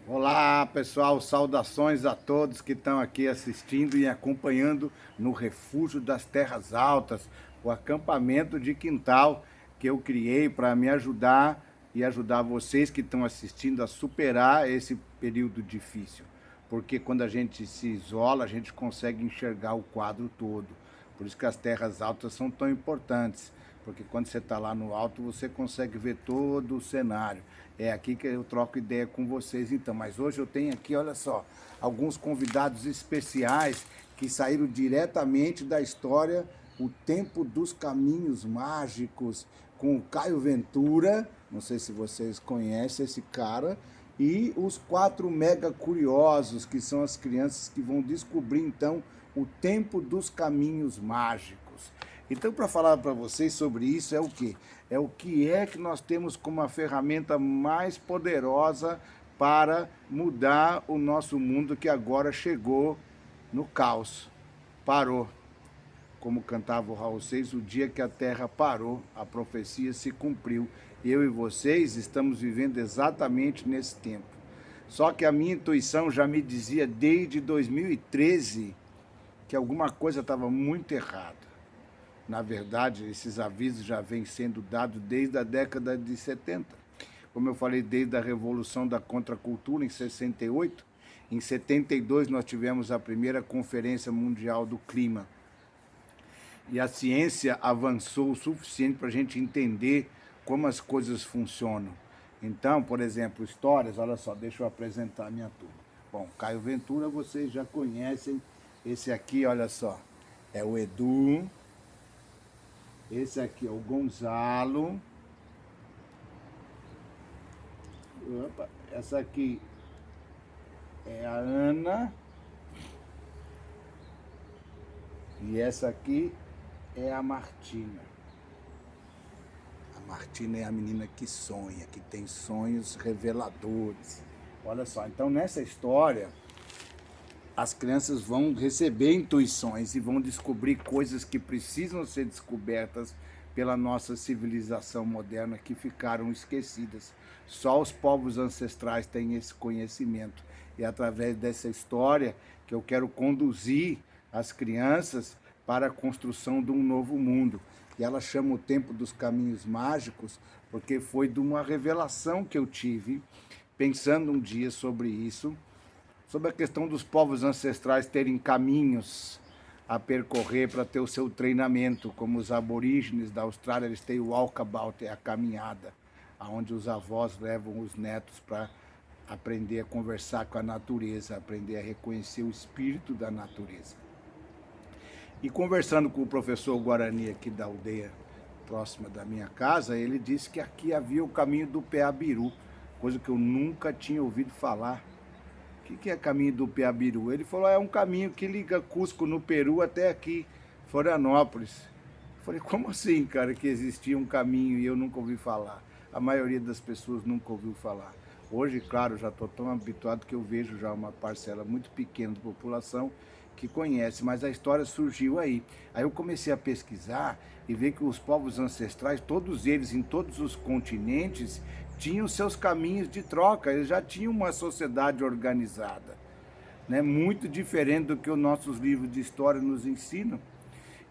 Olá, pessoal, saudações a todos que estão aqui assistindo e acompanhando no Refúgio das Terras Altas, o acampamento de quintal que eu criei para me ajudar e ajudar vocês que estão assistindo a superar esse período difícil. Porque quando a gente se isola, a gente consegue enxergar o quadro todo. Por isso que as terras altas são tão importantes, porque quando você está lá no alto, você consegue ver todo o cenário. É aqui que eu troco ideia com vocês então. Mas hoje eu tenho aqui, olha só, alguns convidados especiais que saíram diretamente da história O Tempo dos Caminhos Mágicos, com o Caio Ventura, não sei se vocês conhecem esse cara, e os quatro mega curiosos, que são as crianças que vão descobrir então o tempo dos caminhos mágicos. Então, para falar para vocês sobre isso, é o que? É o que é que nós temos como a ferramenta mais poderosa para mudar o nosso mundo que agora chegou no caos. Parou. Como cantava o Raul Seixas, o dia que a Terra parou, a profecia se cumpriu. Eu e vocês estamos vivendo exatamente nesse tempo. Só que a minha intuição já me dizia desde 2013 que alguma coisa estava muito errada. Na verdade, esses avisos já vêm sendo dados desde a década de 70. Como eu falei, desde a Revolução da Contracultura, em 68. Em 72, nós tivemos a primeira Conferência Mundial do Clima. E a ciência avançou o suficiente para a gente entender como as coisas funcionam. Então, por exemplo, histórias, olha só, deixa eu apresentar a minha turma. Bom, Caio Ventura, vocês já conhecem. Esse aqui, olha só, é o Edu. Esse aqui é o Gonzalo. Opa, essa aqui é a Ana. E essa aqui é a Martina. A Martina é a menina que sonha, que tem sonhos reveladores. Olha só, então nessa história, as crianças vão receber intuições e vão descobrir coisas que precisam ser descobertas pela nossa civilização moderna que ficaram esquecidas. Só os povos ancestrais têm esse conhecimento. E é através dessa história que eu quero conduzir as crianças para a construção de um novo mundo. E ela chama o tempo dos caminhos mágicos porque foi de uma revelação que eu tive pensando um dia sobre isso, sobre a questão dos povos ancestrais terem caminhos a percorrer para ter o seu treinamento, como os aborígenes da Austrália, eles têm o walkabout, é a caminhada, onde os avós levam os netos para aprender a conversar com a natureza, aprender a reconhecer o espírito da natureza. E conversando com o professor Guarani aqui da aldeia próxima da minha casa, ele disse que aqui havia o caminho do Peabiru, coisa que eu nunca tinha ouvido falar. O que é caminho do Peabiru? Ele falou, é um caminho que liga Cusco, no Peru, até aqui, Florianópolis. Eu falei, como assim, cara, que existia um caminho e eu nunca ouvi falar? A maioria das pessoas nunca ouviu falar. Hoje, claro, já estou tão habituado que eu vejo já uma parcela muito pequena da população que conhece, mas a história surgiu aí. Aí eu comecei a pesquisar e ver que os povos ancestrais, todos eles, em todos os continentes, tinham seus caminhos de troca, eles já tinham uma sociedade organizada, né? Muito diferente do que os nossos livros de história nos ensinam.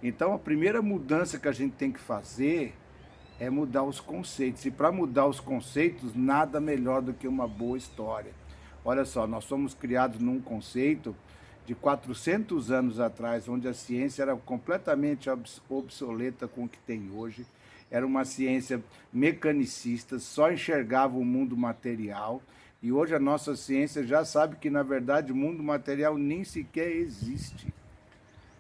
Então a primeira mudança que a gente tem que fazer é mudar os conceitos. E para mudar os conceitos, nada melhor do que uma boa história. Olha só, nós somos criados num conceito de 400 anos atrás, onde a ciência era completamente obsoleta com o que tem hoje. Era uma ciência mecanicista, só enxergava o mundo material. E hoje a nossa ciência já sabe que, na verdade, o mundo material nem sequer existe.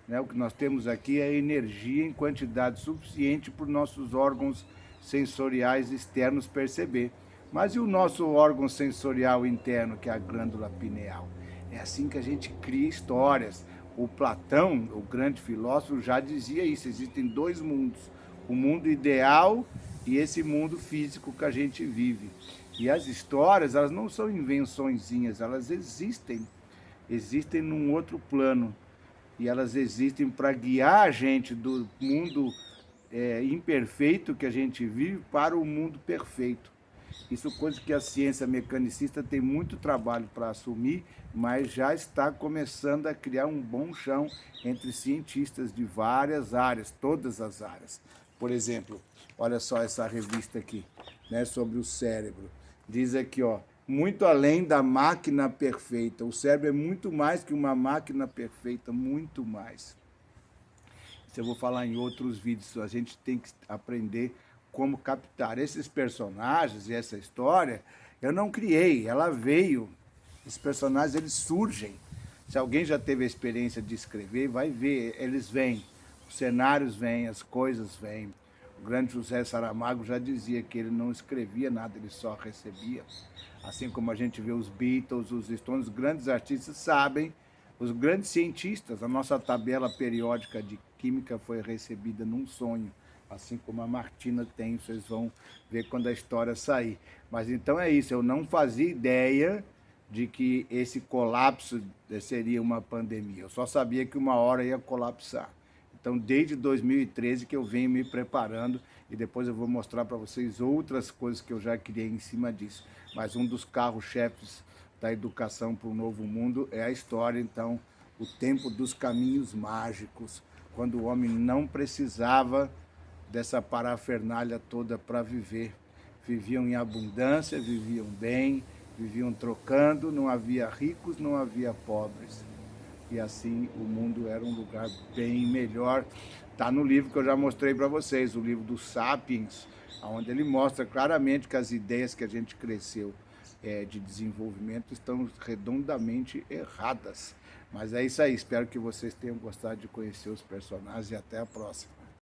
Né? O que nós temos aqui é energia em quantidade suficiente para os nossos órgãos sensoriais externos perceber. Mas e o nosso órgão sensorial interno, que é a glândula pineal? É assim que a gente cria histórias. O Platão, o grande filósofo, já dizia isso: existem dois mundos, o mundo ideal e esse mundo físico que a gente vive. E as histórias, elas não são invençõezinhas, elas existem num outro plano. E elas existem para guiar a gente do mundo imperfeito que a gente vive para o mundo perfeito. Isso é coisa que a ciência mecanicista tem muito trabalho para assumir, mas já está começando a criar um bom chão entre cientistas de várias áreas, todas as áreas. Por exemplo, olha só essa revista aqui, né, sobre o cérebro. Diz aqui, ó, muito além da máquina perfeita. O cérebro é muito mais que uma máquina perfeita, muito mais. Isso eu vou falar em outros vídeos. A gente tem que aprender como captar esses personagens e essa história. Eu não criei, ela veio. Os personagens, eles surgem. Se alguém já teve a experiência de escrever, vai ver, eles vêm. Os cenários vêm, as coisas vêm. O grande José Saramago já dizia que ele não escrevia nada, ele só recebia. Assim como a gente vê os Beatles, os Stones, os grandes artistas sabem, os grandes cientistas, a nossa tabela periódica de química foi recebida num sonho, assim como a Martina tem, vocês vão ver quando a história sair. Mas então é isso, eu não fazia ideia de que esse colapso seria uma pandemia. Eu só sabia que uma hora ia colapsar. Então, desde 2013 que eu venho me preparando e depois eu vou mostrar para vocês outras coisas que eu já criei em cima disso. Mas um dos carros-chefes da educação para o novo mundo é a história, então, o tempo dos caminhos mágicos, quando o homem não precisava dessa parafernália toda para viver. Viviam em abundância, viviam bem, viviam trocando, não havia ricos, não havia pobres. E assim o mundo era um lugar bem melhor. Está no livro que eu já mostrei para vocês, o livro do Sapiens, onde ele mostra claramente que as ideias que a gente cresceu de desenvolvimento estão redondamente erradas. Mas é isso aí, espero que vocês tenham gostado de conhecer os personagens e até a próxima.